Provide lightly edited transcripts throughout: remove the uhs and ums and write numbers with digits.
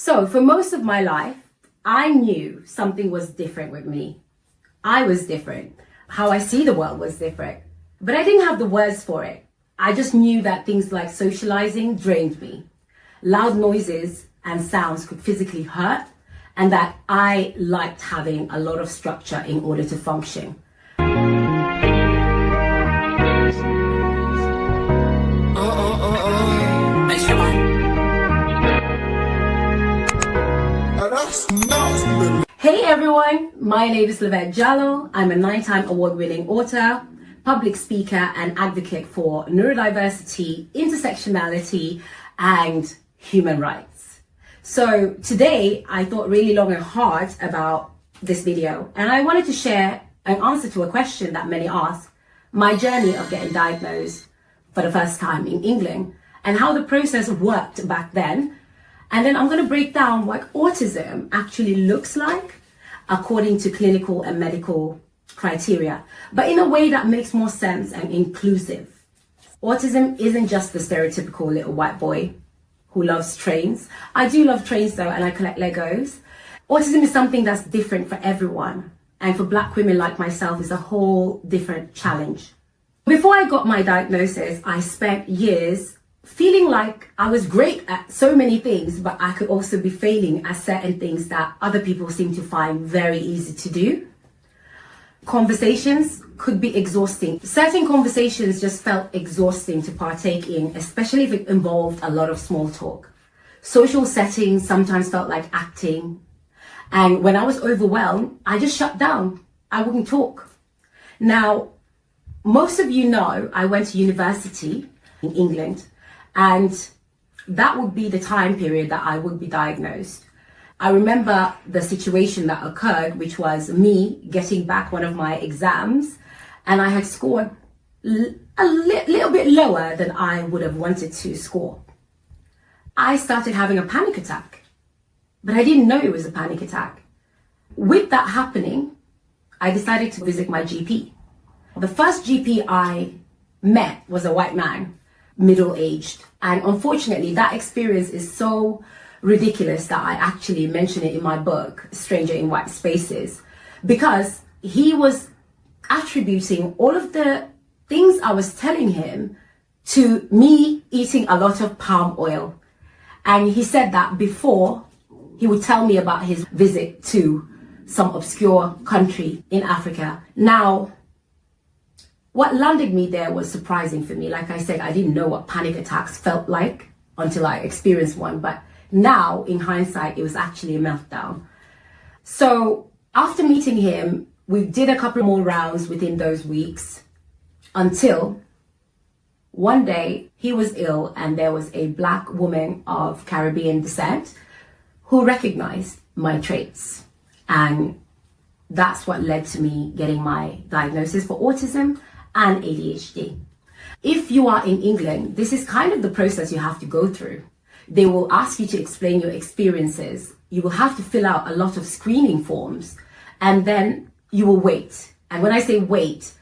So for most of my life, I knew something was different with me. I was different. How I see the world was different. But I didn't have the words for it. I just knew that things like socializing drained me. Loud noises and sounds could physically hurt, and that I liked having a lot of structure in order to function. Hey everyone, my name is Lavette Jallo. I'm a 9-time award-winning author, public speaker and advocate for neurodiversity, intersectionality and human rights. So today I thought really long and hard about this video, and I wanted to share an answer to a question that many ask: my journey of getting diagnosed for the first time in England and how the process worked back then. And then I'm going to break down what autism actually looks like according to clinical and medical criteria, but in a way that makes more sense and inclusive. Autism isn't just the stereotypical little white boy who loves trains. I do love trains though, and I collect Legos. Autism is something that's different for everyone. And for Black women like myself, it's a whole different challenge. Before I got my diagnosis, I spent years feeling like I was great at so many things, but I could also be failing at certain things that other people seem to find very easy to do. Conversations could be exhausting. Certain conversations just felt exhausting to partake in, especially if it involved a lot of small talk. Social settings sometimes felt like acting. And when I was overwhelmed, I just shut down. I wouldn't talk. Now, most of you know I went to university in England, and that would be the time period that I would be diagnosed. I remember the situation that occurred, which was me getting back one of my exams, and I had scored a little bit lower than I would have wanted to score. I started having a panic attack, but I didn't know it was a panic attack. With that happening, I decided to visit my GP. The first GP I met was a white man, middle-aged. And unfortunately, that experience is so ridiculous that I actually mention it in my book, Stranger in White Spaces, because he was attributing all of the things I was telling him to me eating a lot of palm oil. And he said that before he would tell me about his visit to some obscure country in Africa. Now, what landed me there was surprising for me. Like I said, I didn't know what panic attacks felt like until I experienced one. But now, in hindsight, it was actually a meltdown. So after meeting him, we did a couple more rounds within those weeks until one day he was ill, and there was a Black woman of Caribbean descent who recognized my traits. And that's what led to me getting my diagnosis for autism and ADHD. If you are in England, this is kind of the process you have to go through. They will ask you to explain your experiences. You will have to fill out a lot of screening forms, and then you will wait. And when I say wait,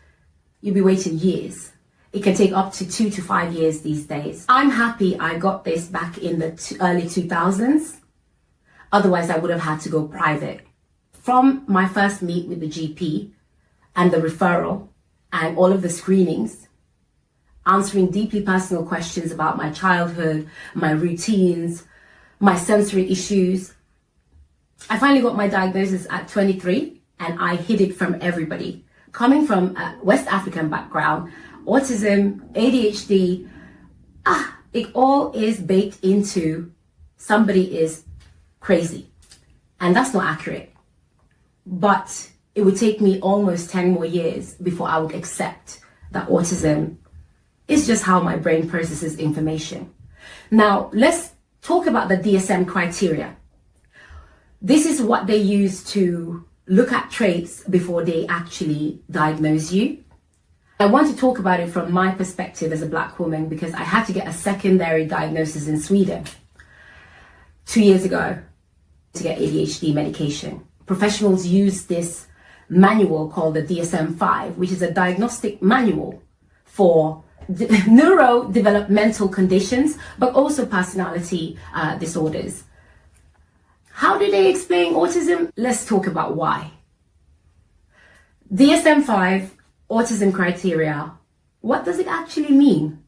you'll be waiting years. It can take up to 2 to 5 years these days. I'm happy I got this back in the early 2000s. Otherwise, I would have had to go private. From my first meet with the GP and the referral and all of the screenings, answering deeply personal questions about my childhood, my routines, my sensory issues, I finally got my diagnosis at 23, and I hid it from everybody. Coming from a West African background, autism, ADHD, it all is baked into somebody is crazy. And that's not accurate. But it would take me almost 10 more years before I would accept that autism is just how my brain processes information. Now, let's talk about the DSM criteria. This is what they use to look at traits before they actually diagnose you. I want to talk about it from my perspective as a Black woman, because I had to get a secondary diagnosis in Sweden 2 years ago to get ADHD medication. Professionals use this manual called the DSM-5, which is a diagnostic manual for neurodevelopmental conditions, but also personality disorders. How do they explain autism? Let's talk about why. DSM-5, autism criteria, what does it actually mean?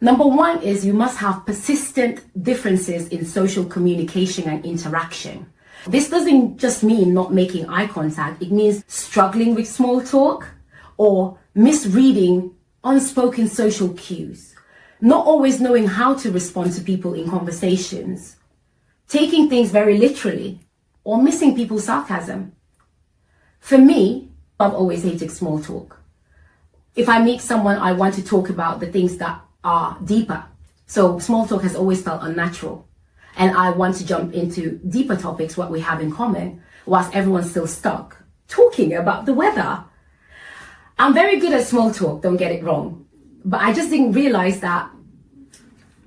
Number one is you must have persistent differences in social communication and interaction. This doesn't just mean not making eye contact. It means struggling with small talk or misreading unspoken social cues, not always knowing how to respond to people in conversations, taking things very literally, or missing people's sarcasm. For me, I've always hated small talk. If I meet someone, I want to talk about the things that are deeper. So small talk has always felt unnatural. And I want to jump into deeper topics, what we have in common, whilst everyone's still stuck talking about the weather. I'm very good at small talk, don't get it wrong. But I just didn't realize that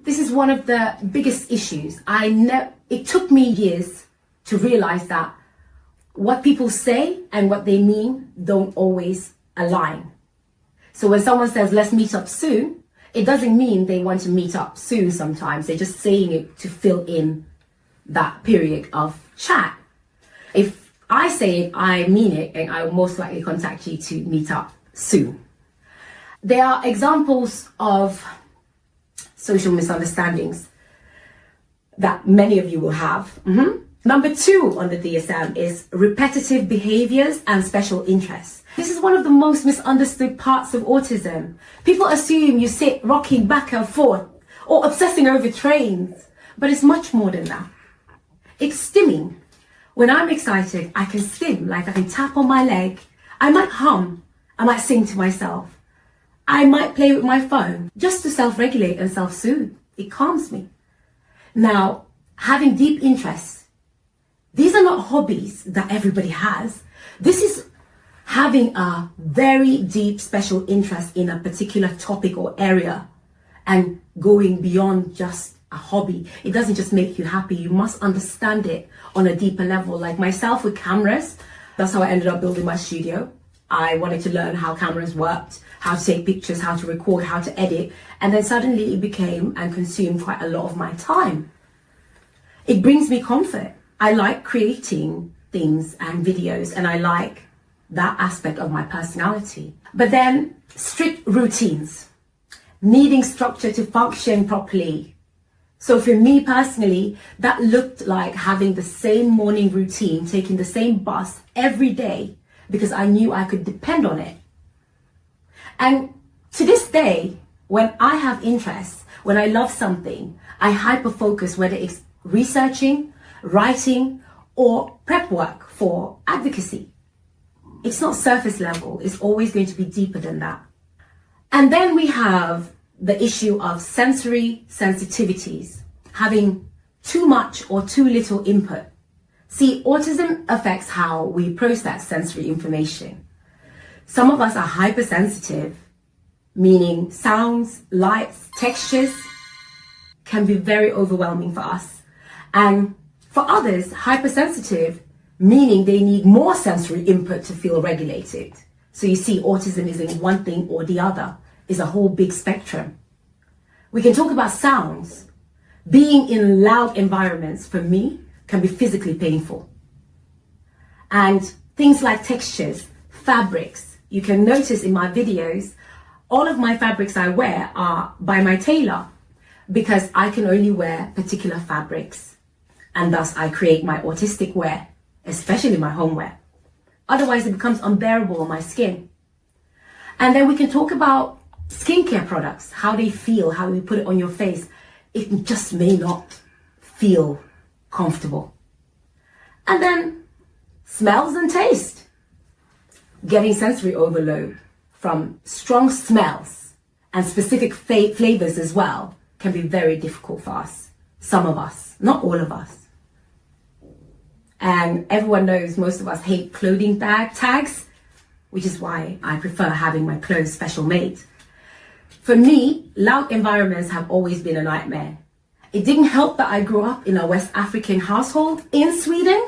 this is one of the biggest issues. It took me years to realize that what people say and what they mean don't always align. So when someone says, let's meet up soon, it doesn't mean they want to meet up soon sometimes. They're just saying it to fill in that period of chat. If I say it, I mean it, and I will most likely contact you to meet up soon. There are examples of social misunderstandings that many of you will have. Number 2 on the DSM is repetitive behaviors and special interests. This is one of the most misunderstood parts of autism. People assume you sit rocking back and forth or obsessing over trains, but it's much more than that. It's stimming. When I'm excited, I can stim, like I can tap on my leg. I might hum. I might sing to myself. I might play with my phone just to self-regulate and self-soothe. It calms me. Now, having deep interests. These are not hobbies that everybody has. This is having a very deep special interest in a particular topic or area and going beyond just a hobby. It doesn't just make you happy. You must understand it on a deeper level. Like myself with cameras, that's how I ended up building my studio. I wanted to learn how cameras worked, how to take pictures, how to record, how to edit. And then suddenly it became and consumed quite a lot of my time. It brings me comfort. I like creating things and videos, and I like that aspect of my personality. But then strict routines, needing structure to function properly. So for me personally, that looked like having the same morning routine, taking the same bus every day, because I knew I could depend on it. And to this day, when I have interests, when I love something, I hyper-focus, whether it's researching, writing, or prep work for advocacy. It's not surface level, it's always going to be deeper than that. And then we have the issue of sensory sensitivities, having too much or too little input. See, autism affects how we process sensory information. Some of us are hypersensitive, meaning sounds, lights, textures can be very overwhelming for us. And for others, hypersensitive, meaning they need more sensory input to feel regulated. So you see, autism isn't one thing or the other, it's a whole big spectrum. We can talk about sounds. Being in loud environments, for me, can be physically painful. And things like textures, fabrics. You can notice in my videos, all of my fabrics I wear are by my tailor because I can only wear particular fabrics. And thus I create my autistic wear, especially my homeware. Otherwise it becomes unbearable on my skin. And then we can talk about skincare products, how they feel, how you put it on your face. It just may not feel comfortable. And then smells and taste. Getting sensory overload from strong smells and specific flavors as well can be very difficult for us. Some of us, not all of us. And everyone knows most of us hate clothing tags, which is why I prefer having my clothes special made. For me, loud environments have always been a nightmare. It didn't help that I grew up in a West African household in Sweden.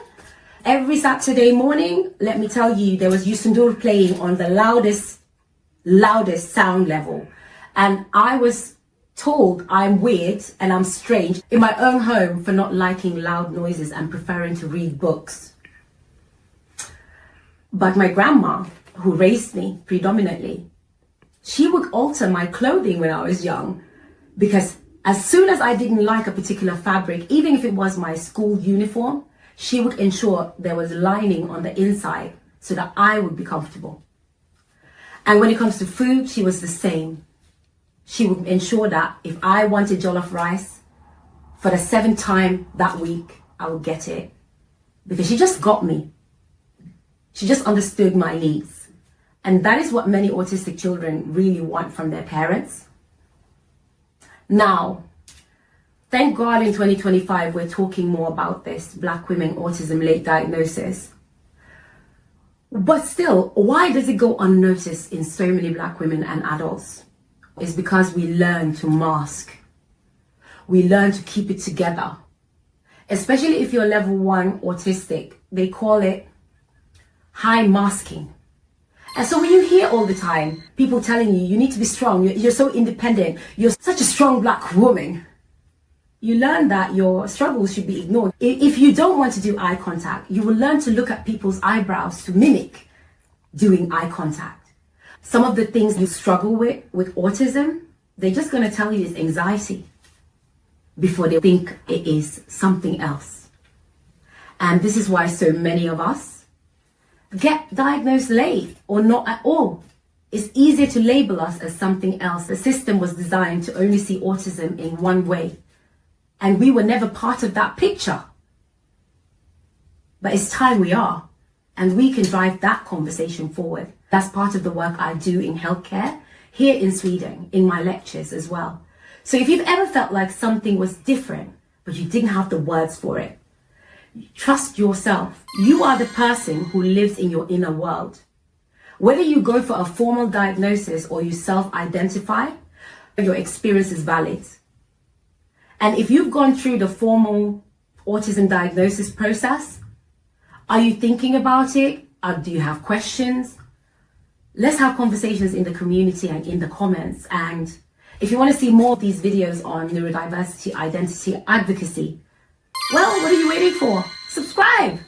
Every Saturday morning, let me tell you, there was Yusundur playing on the loudest sound level. And I was told I'm weird and I'm strange in my own home for not liking loud noises and preferring to read books. But my grandma, who raised me predominantly, she would alter my clothing when I was young, because as soon as I didn't like a particular fabric, even if it was my school uniform, she would ensure there was lining on the inside so that I would be comfortable. And when it comes to food, she was the same. She would ensure that if I wanted jollof rice for the 7th time that week, I would get it. Because she just got me. She just understood my needs. And that is what many autistic children really want from their parents. Now, thank God in 2025, we're talking more about this, Black women, autism, late diagnosis. But still, why does it go unnoticed in so many Black women and adults? It's because we learn to mask. We learn to keep it together. Especially if you're level 1 autistic, they call it high masking. And so when you hear all the time people telling you need to be strong, you're so independent, you're such a strong Black woman, you learn that your struggles should be ignored. If you don't want to do eye contact, you will learn to look at people's eyebrows to mimic doing eye contact. Some of the things you struggle with autism, they're just going to tell you it's anxiety before they think it is something else. And this is why so many of us get diagnosed late or not at all. It's easier to label us as something else. The system was designed to only see autism in one way. And we were never part of that picture. But it's time we are. And we can drive that conversation forward. That's part of the work I do in healthcare, here in Sweden, in my lectures as well. So if you've ever felt like something was different, but you didn't have the words for it, trust yourself. You are the person who lives in your inner world. Whether you go for a formal diagnosis or you self-identify, your experience is valid. And if you've gone through the formal autism diagnosis process, are you thinking about it? Do you have questions? Let's have conversations in the community and in the comments. And if you want to see more of these videos on neurodiversity, identity, advocacy, well, what are you waiting for? Subscribe!